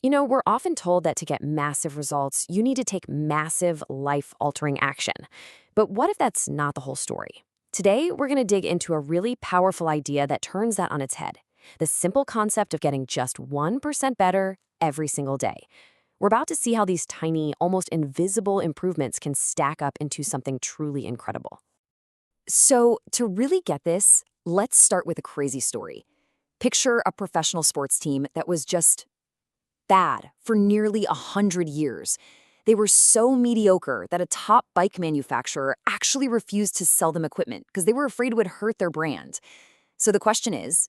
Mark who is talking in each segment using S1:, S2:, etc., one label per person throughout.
S1: We're often told that to get massive results, you need to take massive, life-altering action. But what if that's not the whole story? Today, we're going to dig into a really powerful idea that turns that on its head. The simple concept of getting just 1% better every single day. We're about to see how these tiny, almost invisible improvements can stack up into something truly incredible. So, to really get this, let's start with a crazy story. Picture a professional sports team that was just bad for nearly 100 years. They were so mediocre that a top bike manufacturer actually refused to sell them equipment because they were afraid it would hurt their brand. So the question is,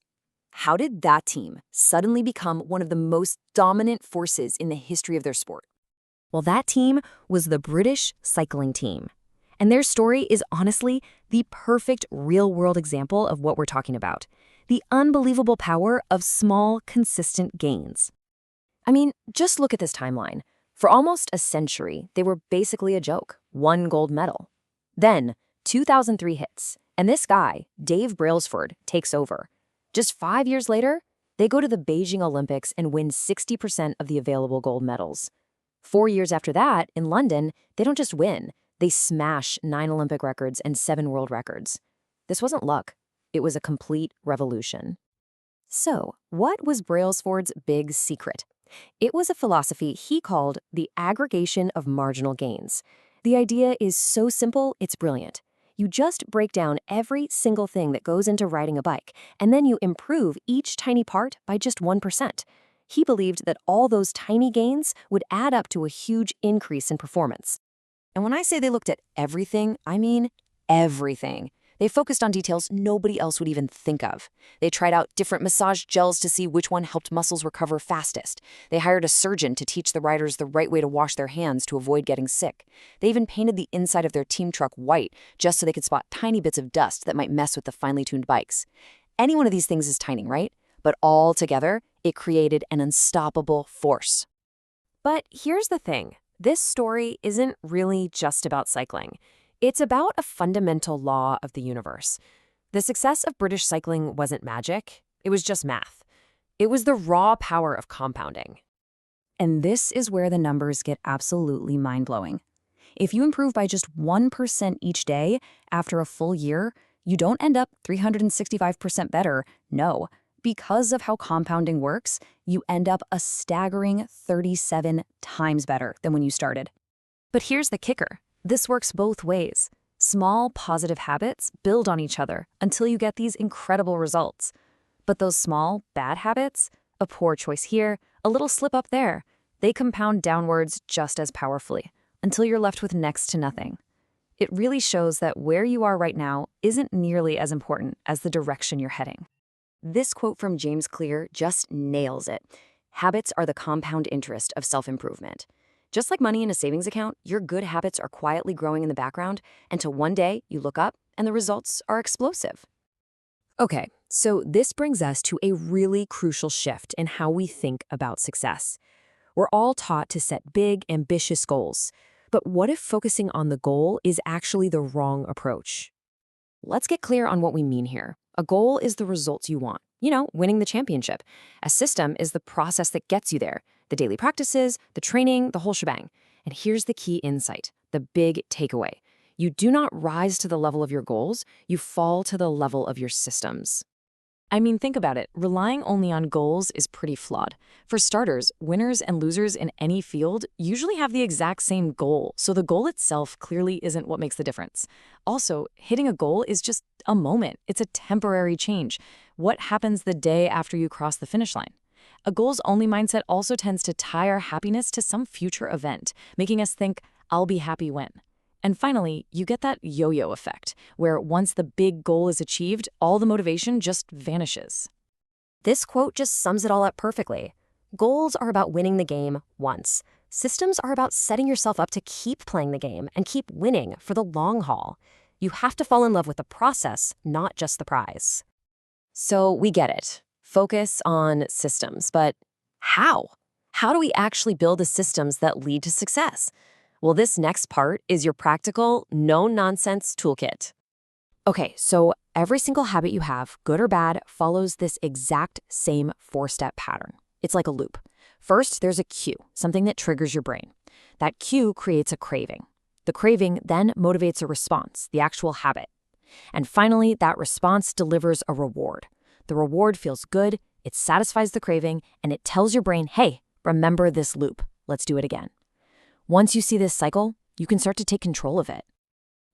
S1: how did that team suddenly become one of the most dominant forces in the history of their sport? Well, that team was the British cycling team. And their story is honestly the perfect real-world example of what we're talking about. The unbelievable power of small, consistent gains. I mean, just look at this timeline. For almost a century, they were basically a joke. 1 gold medal. Then, 2003 hits, and this guy, Dave Brailsford, takes over. Just 5 years later, they go to the Beijing Olympics and win 60% of the available gold medals. 4 years after that, in London, they don't just win, they smash 9 Olympic records and 7 world records. This wasn't luck. It was a complete revolution. So, what was Brailsford's big secret? It was a philosophy he called the aggregation of marginal gains. The idea is so simple, it's brilliant. You just break down every single thing that goes into riding a bike, and then you improve each tiny part by just 1%. He believed that all those tiny gains would add up to a huge increase in performance. And when I say they looked at everything, I mean everything. They focused on details nobody else would even think of. They tried out different massage gels to see which one helped muscles recover fastest. They hired a surgeon to teach the riders the right way to wash their hands to avoid getting sick. They even painted the inside of their team truck white just so they could spot tiny bits of dust that might mess with the finely tuned bikes. Any one of these things is tiny, right? But all together, it created an unstoppable force. But here's the thing. This story isn't really just about cycling. It's about a fundamental law of the universe. The success of British cycling wasn't magic, it was just math. It was the raw power of compounding. And this is where the numbers get absolutely mind-blowing. If you improve by just 1% each day after a full year, you don't end up 365% better, no. Because of how compounding works, you end up a staggering 37 times better than when you started. But here's the kicker. This works both ways. Small, positive habits build on each other until you get these incredible results. But those small, bad habits, a poor choice here, a little slip up there, they compound downwards just as powerfully until you're left with next to nothing. It really shows that where you are right now isn't nearly as important as the direction you're heading. This quote from James Clear just nails it. Habits are the compound interest of self-improvement. Just like money in a savings account, your good habits are quietly growing in the background until one day you look up and the results are explosive. Okay, so this brings us to a really crucial shift in how we think about success. We're all taught to set big, ambitious goals. But what if focusing on the goal is actually the wrong approach? Let's get clear on what we mean here. A goal is the results you want. Winning the championship. A system is the process that gets you there. The daily practices, the training, the whole shebang. And here's the key insight, the big takeaway. You do not rise to the level of your goals, you fall to the level of your systems. I mean, think about it. Relying only on goals is pretty flawed. For starters, winners and losers in any field usually have the exact same goal, so the goal itself clearly isn't what makes the difference. Also, hitting a goal is just a moment. It's a temporary change. What happens the day after you cross the finish line? A goals-only mindset also tends to tie our happiness to some future event, making us think, I'll be happy when. And finally, you get that yo-yo effect, where once the big goal is achieved, all the motivation just vanishes. This quote just sums it all up perfectly. Goals are about winning the game once. Systems are about setting yourself up to keep playing the game and keep winning for the long haul. You have to fall in love with the process, not just the prize. So we get it. Focus on systems, but how? How do we actually build the systems that lead to success? Well, this next part is your practical, no-nonsense toolkit. Okay, so every single habit you have, good or bad, follows this exact same 4-step pattern. It's like a loop.
S2: First, there's a cue, something that triggers your brain. That cue creates a craving. The craving then motivates a response, the actual habit. And finally, that response delivers a reward. The reward feels good, it satisfies the craving, and it tells your brain, hey, remember this loop. Let's do it again. Once you see this cycle, you can start to take control of it.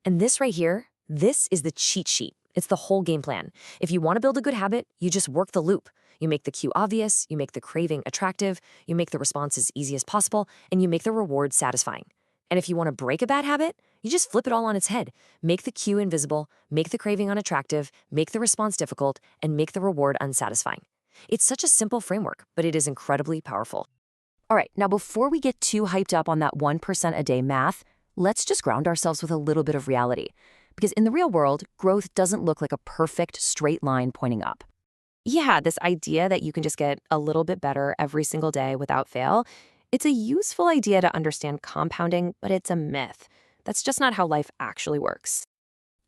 S1: And this right here, this is the cheat sheet. It's the whole game plan. If you want to build a good habit, you just work the loop. You make the cue obvious, you make the craving attractive, you make the response as easy as possible, and you make the reward satisfying. And if you want to break a bad habit, you just flip it all on its head. Make the cue invisible, make the craving unattractive, make the response difficult, and make the reward unsatisfying. It's such a simple framework, but it is incredibly powerful.
S2: All right, now before we get too hyped up on that 1% a day math, let's just ground ourselves with a little bit of reality. Because in the real world, growth doesn't look like a perfect straight line pointing up.
S1: Yeah, this idea that you can just get a little bit better every single day without fail, it's a useful idea to understand compounding, but it's a myth. That's just not how life actually works.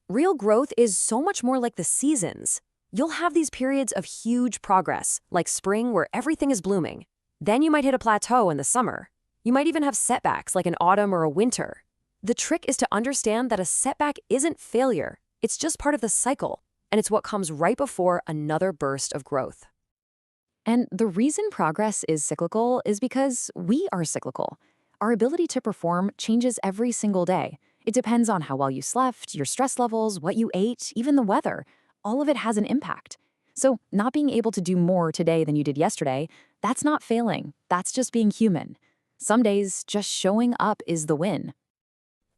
S1: Real growth is so much more like the seasons. You'll have these periods of huge progress, like spring where everything is blooming. Then you might hit a plateau in the summer. You might even have setbacks like an autumn or a winter. The trick is to understand that a setback isn't failure. It's just part of the cycle, and it's what comes right before another burst of growth. And the reason progress is cyclical is because we are cyclical. Our ability to perform changes every single day. It depends on how well you slept, your stress levels, what you ate, even the weather. All of it has an impact. So not being able to do more today than you did yesterday, that's not failing. That's just being human. Some days, just showing up is the win.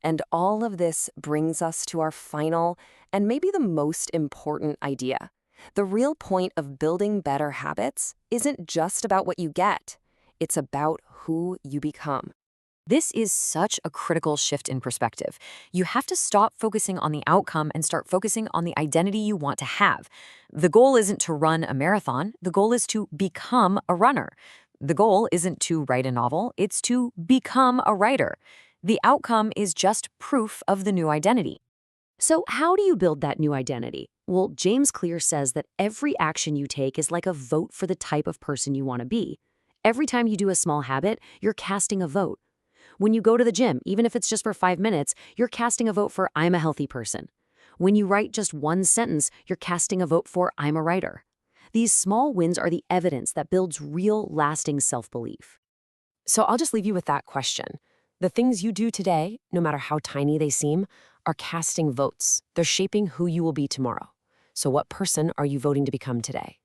S1: And all of this brings us to our final and maybe the most important idea. The real point of building better habits isn't just about what you get. It's about who you become. This is such a critical shift in perspective. You have to stop focusing on the outcome and start focusing on the identity you want to have. The goal isn't to run a marathon. The goal is to become a runner. The goal isn't to write a novel. It's to become a writer. The outcome is just proof of the new identity. So how do you build that new identity? Well, James Clear says that every action you take is like a vote for the type of person you want to be. Every time you do a small habit, you're casting a vote. When you go to the gym, even if it's just for 5 minutes, you're casting a vote for I'm a healthy person. When you write just one sentence, you're casting a vote for I'm a writer. These small wins are the evidence that builds real, lasting self-belief. So I'll just leave you with that question. The things you do today, no matter how tiny they seem, are casting votes. They're shaping who you will be tomorrow. So what person are you voting to become today?